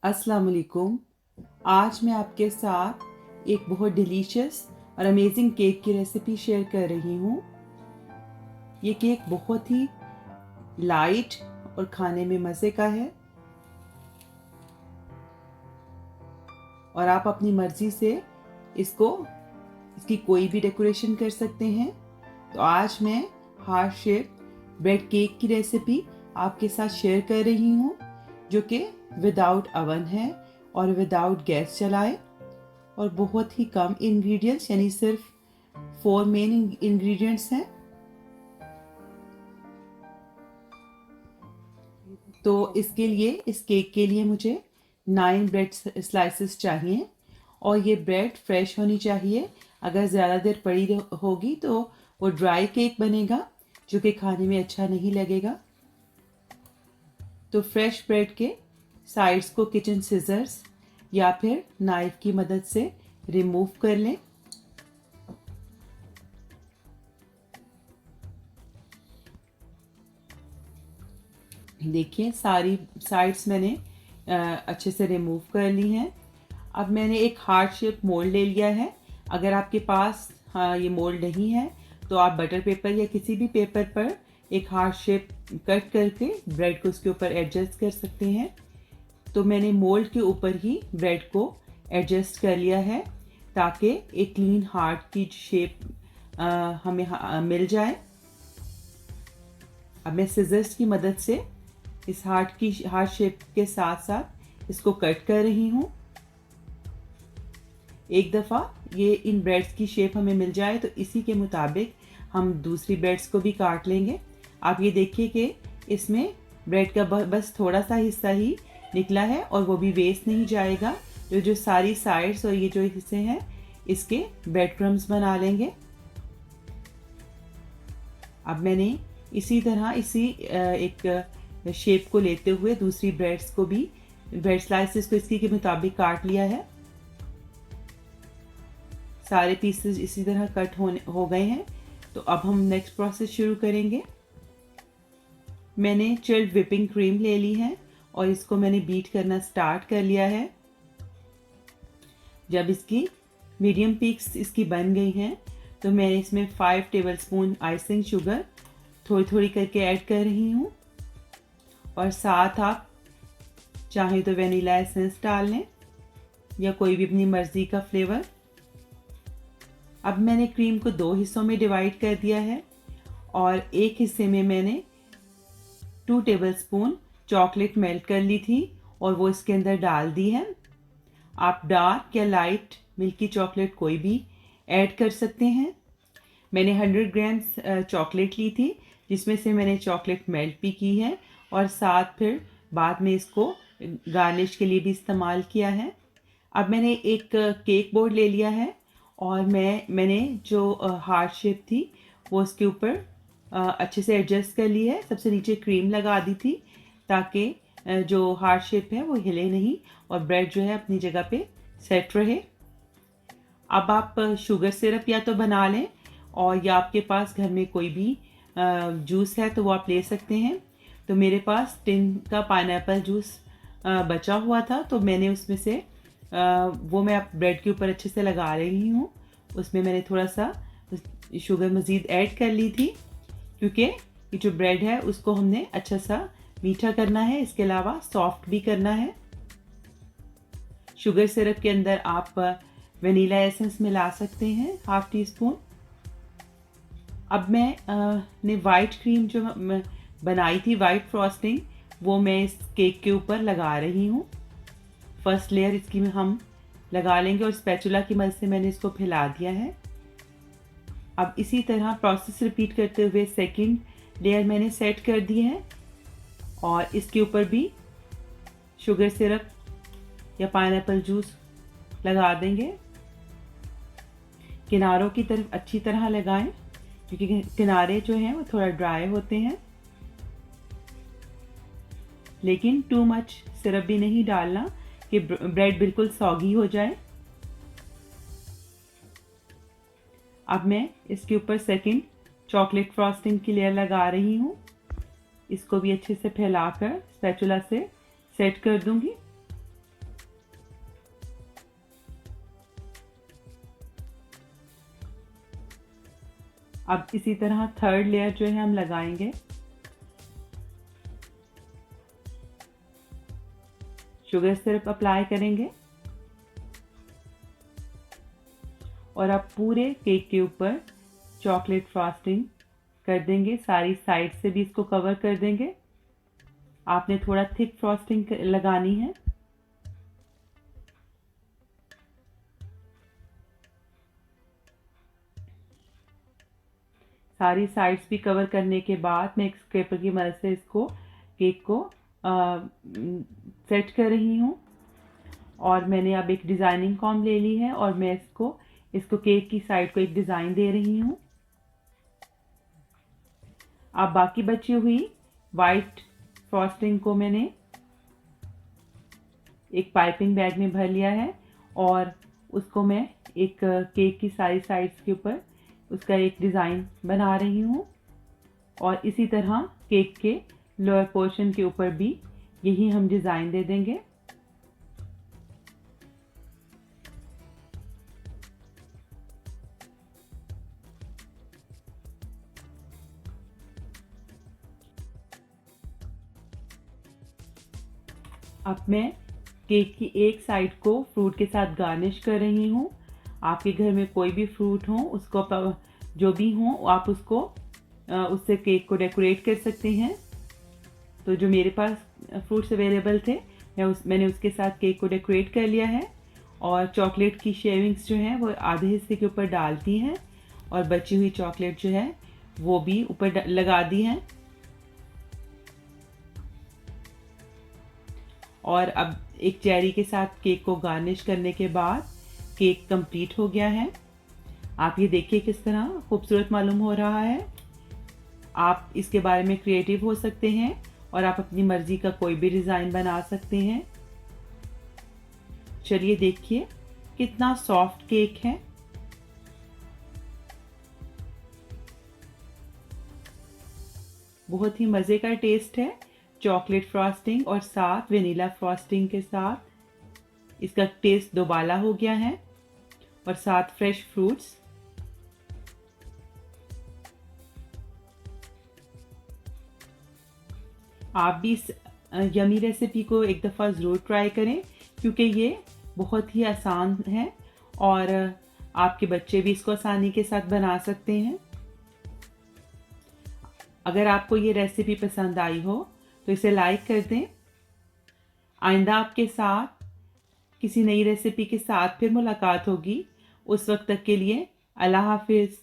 अस्सलाम वालेकुम। आज मैं आपके साथ एक बहुत डिलीशियस और अमेजिंग केक की रेसिपी शेयर कर रही हूँ। ये केक बहुत ही लाइट और खाने में मज़े का है और आप अपनी मर्ज़ी से इसकी कोई भी डेकोरेशन कर सकते हैं। तो आज मैं हार्ट शेप ब्रेड केक की रेसिपी आपके साथ शेयर कर रही हूँ, जो कि विदाउट अवन है और विदाउट गैस चलाए और बहुत ही कम इंग्रेडिएंट्स यानी सिर्फ 4 मेन इंग्रेडिएंट्स हैं। तो इस केक के लिए मुझे 9 ब्रेड स्लाइसेस चाहिए और ये ब्रेड फ्रेश होनी चाहिए। अगर ज़्यादा देर पड़ी होगी तो वो ड्राई केक बनेगा, जो कि खाने में अच्छा नहीं लगेगा। तो फ्रेश ब्रेड के साइड्स को किचन सिजर्स या फिर नाइफ की मदद से रिमूव कर लें। देखिए सारी साइड्स मैंने अच्छे से रिमूव कर ली हैं। अब मैंने एक हार्ट शेप मोल्ड ले लिया है। अगर आपके पास ये मोल्ड नहीं है तो आप बटर पेपर या किसी भी पेपर पर एक हार्ट शेप कट करके ब्रेड को उसके ऊपर एडजस्ट कर सकते हैं। तो मैंने मोल्ड के ऊपर ही ब्रेड को एडजस्ट कर लिया है ताकि एक क्लीन हार्ट की शेप हमें मिल जाए। अब मैं सिजर्स की मदद से इस हार्ट शेप के साथ साथ इसको कट कर रही हूँ। एक दफ़ा ये इन ब्रेड्स की शेप हमें मिल जाए तो इसी के मुताबिक हम दूसरी ब्रेड्स को भी काट लेंगे। आप ये देखिए कि इसमें ब्रेड का बस थोड़ा सा हिस्सा ही निकला है और वो भी वेस्ट नहीं जाएगा। जो सारी साइड्स और ये जो हिस्से हैं इसके ब्रेड क्रम्स बना लेंगे। अब मैंने इसी एक शेप को लेते हुए दूसरी ब्रेड स्लाइसेस को इसी के मुताबिक काट लिया है। सारे पीसेस इसी तरह कट हो गए हैं। तो अब हम नेक्स्ट प्रोसेस शुरू करेंगे। मैंने चिल्ड व्हिपिंग क्रीम ले ली है और इसको मैंने बीट करना स्टार्ट कर लिया है। जब इसकी मीडियम पीक्स इसकी बन गई हैं तो मैंने इसमें 5 टेबलस्पून आइसिंग शुगर थोड़ी थोड़ी करके ऐड कर रही हूँ और साथ आप चाहे तो वेनिला एसेंस डाल लें या कोई भी अपनी मर्ज़ी का फ्लेवर। अब मैंने क्रीम को 2 हिस्सों में डिवाइड कर दिया है और एक हिस्से में मैंने 2 टेबलस्पून चॉकलेट मेल्ट कर ली थी और वो इसके अंदर डाल दी है। आप डार्क या लाइट मिल्की चॉकलेट कोई भी ऐड कर सकते हैं। मैंने 100 ग्राम्स चॉकलेट ली थी जिसमें से मैंने चॉकलेट मेल्ट भी की है और साथ फिर बाद में इसको गार्निश के लिए भी इस्तेमाल किया है। अब मैंने एक केक बोर्ड ले लिया है और मैंने जो हार्ट शेप थी वो उसके ऊपर अच्छे से एडजस्ट कर ली है। सबसे नीचे क्रीम लगा दी थी ताकि जो हार्ट शेप है वो हिले नहीं और ब्रेड जो है अपनी जगह पे सेट रहे। अब आप शुगर सिरप या तो बना लें और या आपके पास घर में कोई भी जूस है तो वो आप ले सकते हैं। तो मेरे पास टिन का पाइनएप्पल जूस बचा हुआ था तो मैंने उसमें से वो मैं ब्रेड के ऊपर अच्छे से लगा रही हूँ। उसमें मैंने थोड़ा सा शुगर मज़ीद ऐड कर ली थी क्योंकि ये जो ब्रेड है उसको हमने अच्छा सा मीठा करना है, इसके अलावा सॉफ्ट भी करना है। शुगर सिरप के अंदर आप वनीला एसेंस मिला सकते हैं, ½ टीस्पून। अब ने वाइट क्रीम जो बनाई थी, वाइट फ्रॉस्टिंग, वो मैं इस केक के ऊपर लगा रही हूँ। फर्स्ट लेयर इसकी में हम लगा लेंगे और स्पैचुला की मदद से मैंने इसको फैला दिया है। अब इसी तरह प्रोसेस रिपीट करते हुए सेकंड लेयर मैंने सेट कर दी है और इसके ऊपर भी शुगर सिरप या पाइनएप्पल जूस लगा देंगे। किनारों की तरफ अच्छी तरह लगाएं क्योंकि किनारे जो हैं वो थोड़ा ड्राई होते हैं, लेकिन टू मच सिरप भी नहीं डालना कि ब्रेड बिल्कुल सॉगी हो जाए। अब मैं इसके ऊपर सेकंड चॉकलेट फ्रॉस्टिंग की लेयर लगा रही हूँ। इसको भी अच्छे से फैलाकर स्पैचुला से सेट कर दूंगी। अब इसी तरह थर्ड लेयर जो है हम लगाएंगे। शुगर सिरप अप्लाई करेंगे और अब पूरे केक के ऊपर चॉकलेट फ्रॉस्टिंग कर देंगे। सारी साइड से भी इसको कवर कर देंगे। आपने थोड़ा थिक फ्रॉस्टिंग लगानी है। सारी साइड्स भी कवर करने के बाद मैं एक स्क्रैपर की मदद से इसको केक को सेट कर रही हूँ। और मैंने अब एक डिज़ाइनिंग कॉम ले ली है और मैं इसको केक की साइड को एक डिज़ाइन दे रही हूँ। अब बाकी बची हुई वाइट फ्रॉस्टिंग को मैंने एक पाइपिंग बैग में भर लिया है और उसको मैं एक केक की सारी साइड्स के ऊपर उसका एक डिज़ाइन बना रही हूँ। और इसी तरह केक के लोअर पोर्शन के ऊपर भी यही हम डिज़ाइन दे देंगे। अब मैं केक की एक साइड को फ्रूट के साथ गार्निश कर रही हूँ। आपके घर में कोई भी फ्रूट हो उसको जो भी हो आप उससे केक को डेकोरेट कर सकते हैं। तो जो मेरे पास फ्रूट्स अवेलेबल थे मैंने उसके साथ केक को डेकोरेट कर लिया है। और चॉकलेट की शेविंग्स जो हैं वो आधे हिस्से के ऊपर डालती हैं और बची हुई चॉकलेट जो है वो भी ऊपर लगा दी हैं। और अब एक चेरी के साथ केक को गार्निश करने के बाद केक कंप्लीट हो गया है। आप ये देखिए किस तरह खूबसूरत मालूम हो रहा है। आप इसके बारे में क्रिएटिव हो सकते हैं और आप अपनी मर्जी का कोई भी डिज़ाइन बना सकते हैं। चलिए देखिए कितना सॉफ्ट केक है। बहुत ही मज़े का टेस्ट है चॉकलेट फ्रॉस्टिंग और साथ वेनिला फ्रॉस्टिंग के साथ इसका टेस्ट दोबाला हो गया है और साथ फ्रेश फ्रूट्स। आप भी इस यमी रेसिपी को एक दफ़ा ज़रूर ट्राई करें क्योंकि ये बहुत ही आसान है और आपके बच्चे भी इसको आसानी के साथ बना सकते हैं। अगर आपको ये रेसिपी पसंद आई हो तो इसे लाइक कर दें। आइंदा आपके साथ किसी नई रेसिपी के साथ फिर मुलाकात होगी। उस वक्त तक के लिए अल्लाह हाफिज़।